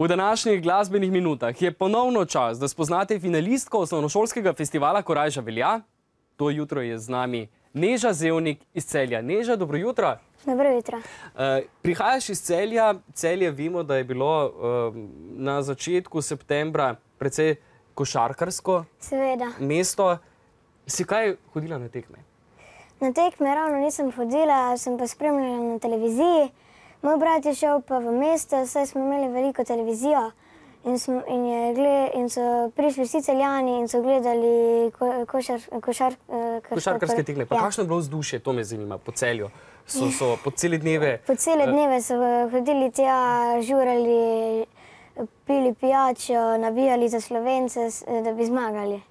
V današnjih glasbenih minutah je ponovno čas, da spoznate finalistko osnovnošolskega festivala Korajža velja. To jutro je z nami Neža Zevnik iz Celja. Neža, dobro jutro. Dobro jutro. Prihajaš iz Celja. Celje vemo, da je bilo na začetku septembra precej košarkarsko mesto. Si kaj hodila na tekme? Na tekme ravno nisem hodila, sem pa spremljala na televiziji. Moj brat je šel pa v mesto, saj smo imeli veliko televizijo in so prišli vsi Celjani in so gledali košarkarske tekme. Pa kakšno je bilo vzdušje, to me zanima, po Celju? So po cele dneve? Po cele dneve so hodili tja, žurali, pili pijačo, navijali za Slovence, da bi zmagali.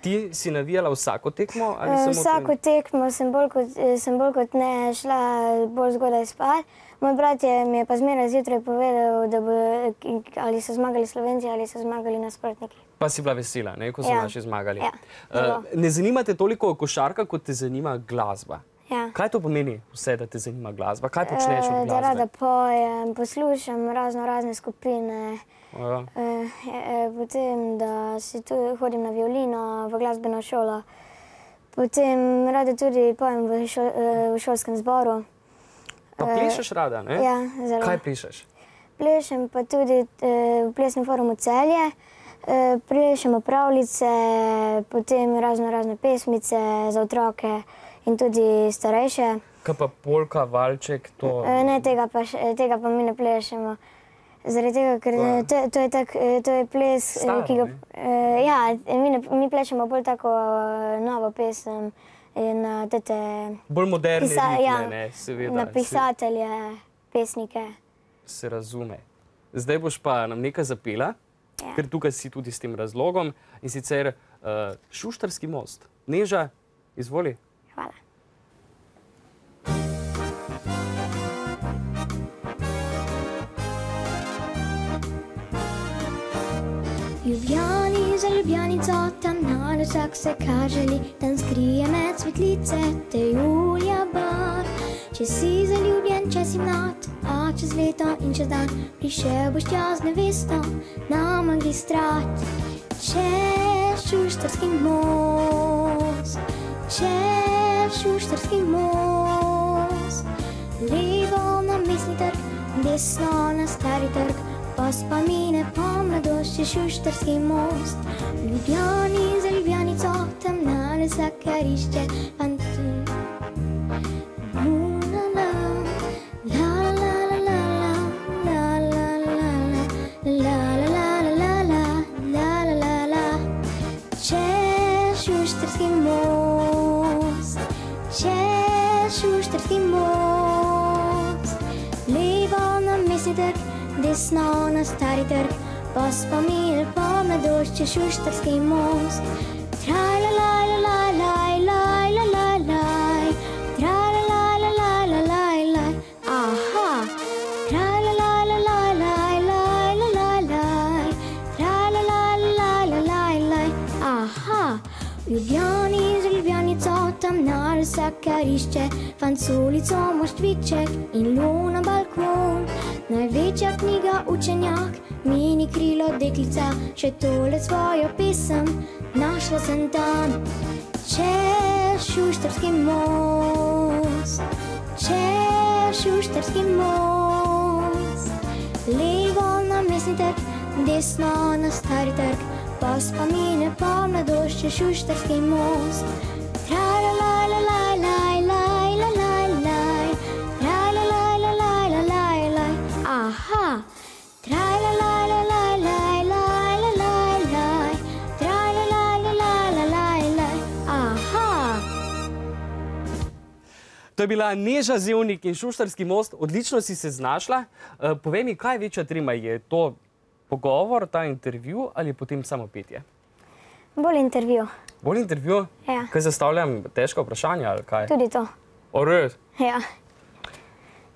Ti si navijala vsako tekmo? Vsako tekmo sem bolj kot ne šla bolj zgodaj spat. Moj brat mi je pa zmeraj zjutraj povedal, ali so zmagali Slovenci ali so zmagali nasprotniki. Pa si bila vesela, ko so naši zmagali. Ja. Ne zanima te toliko košarka, kot te zanima glasba. Ja. Kaj to pomeni vse, da te zanima glasba? Kaj počneš od glasbe? Da rada pojem, poslušam razne skupine. Potem, da si tudi hodim na violino, v glasbeno šolo. Potem rada tudi pojem v šolskem zboru. Pa plešeš rada, ne? Ja, zelo. Kaj plešeš? Plešem pa tudi v plesnem forumu Celje. Plešemo pravljice, potem razne pesmice za otroke in tudi starejše. Kaj pa polka, valček, to? Ne, tega pa mi ne plešemo. Zaradi tega, ker to je ples, ki ga... Ja, mi plešemo bolj tako novo pesem in tete... Bolj moderne ritme, ne, seveda. Na pisatelje, pesnike. Se razume. Zdaj boš pa nam nekaj zapela, ker tukaj si tudi s tem razlogom, in sicer Šuštarski most. Neža, izvoli. Hvala. Ljubljani za Ljubljanico, tam nade vsak se kaželi, tam skrije med svetlice te Julija bar. Če si zaljubljen, če si mlad, a čez leto in čez dan prišel boš tja z nevesto na magistrat. Čez Šuštarski most, čez Šuštarski most, levo na Mestni trg, desno na Stari trg. Pa spomine po mladosti Šuštarski most. Ljubljani za Ljubljanico, tam nade zakarišče, Čez Šuštarski most, čez Šuštarski most, levo na Mestni trg, desno na Stari trg, pa spomine po mladosti Šuštarski most. Traj-la-laj-la-laj-laj-laj-laj, traj-la-laj-la-laj-laj-laj, aha. Traj-la-laj-la-laj-laj-laj-laj, traj-la-laj-la-laj-laj-laj, aha. V Ljubljani za Ljubljanico, tam nade zakarišče, fant s ulico Moštviček in Luna balkon. Največja knjiga učenjak, mini krilo deklica, še tole svojo pesem našla sem tam. Čez Šuštarski most, čez Šuštarski most, levo na Mestni trg, desno na Stari trg, pa spomine po mladosti Šuštarski most. Traj-la-laj-la-laj-laj-laj-laj-laj, traj-la-laj-la-laj-laj-laj-laj, aha. Traj-la-laj-la-laj-laj-laj-laj, traj-la-laj-la-laj-laj-laj, aha. To je bila Neža Zevnik in Šuštarski most. Odlično si se znašla. Povej mi, kaj je večja trema? Je to pogovor, ta intervju ali potem samo petje? Bolj intervju. Bolj intervju? Ja. Kaj zastavljam težka vprašanja ali kaj? Tudi to. O, res? Ja.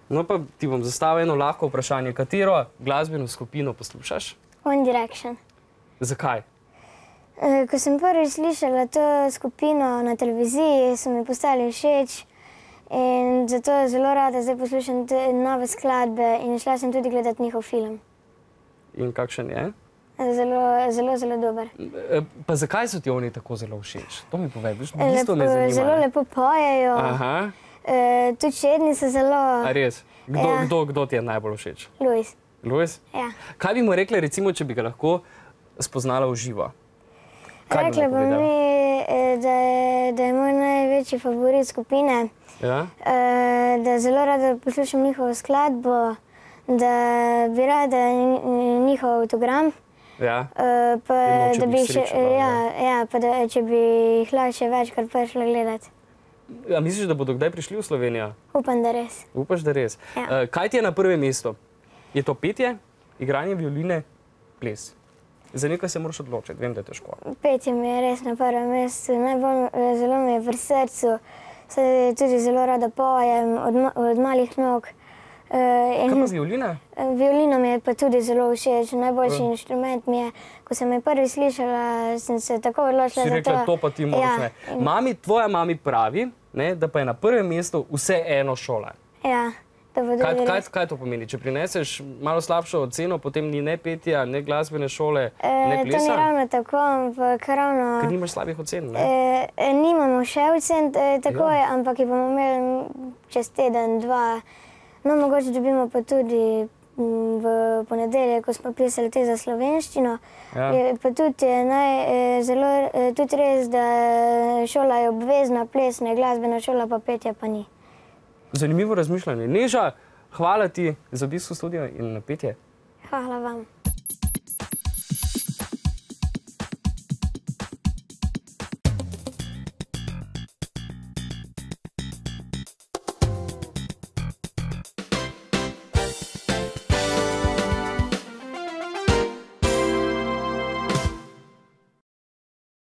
No pa ti bom zastavil eno lahko vprašanje. Katero glasbeno skupino poslušaš? One Direction. Zakaj? Ko sem prvič slišala to skupino na televiziji, so mi postali všeč in zato zelo rada zdaj poslušam te nove skladbe in šla sem tudi gledati njihov film. in kakšen je? Zelo dober. Pa zakaj so ti oni tako zelo všeč? To mi povej, zelo lepo pojejo. Tudi čedni so zelo... A res? Kdo ti je najbolj všeč? Luis. Luis? Ja. Kaj bi mu rekli, recimo, če bi ga lahko spoznala v živo? Rekla bi mi, da je moj največji favorit skupine, da zelo rada poslušam njihovo skladbo, da bi rada njihov avtogram, pa da če bi jih lahko še večkrat prišla gledati. A misliš, da bodo kdaj prišli v Slovenijo? Upam, da res. Upaš, da res. Kaj ti je na prvem mestu? Je to petje, igranje violine, ples? Za nekaj se moraš odločiti, vem, da je težko. Petje mi je res na prvem mestu, zelo mi je v srcu, tudi zelo rada pojem od malih nog. Kaj pa violina? Violina mi je pa tudi zelo všeč, najboljši inštrument mi je. Ko sem jo prvi slišala, sem se tako odločila za to. Si rekla, to pa ti moraš ne. Tvoja mami pravi, da pa je na prvem mestu vseeno šola. Ja. Kaj to pomeni? Če prineseš malo slabšo oceno, potem ni ne petja, ne glasbene šole, ne plesa? To ni ravno tako, ampak ravno... Ker nimaš slabih ocen, ne? Nimamo še ocen takoj, ampak jih bomo imeli čez teden, dva. No, mogoče dobimo pa tudi v ponedeljek, ko smo pisali te za slovenščino. Pa tudi res, da šola je obvezna, plesna, glasbena šola, pa petja pa ni. Zanimivo razmišljanje. Neža, hvala ti za obisk v studiu in petje. Hvala vam.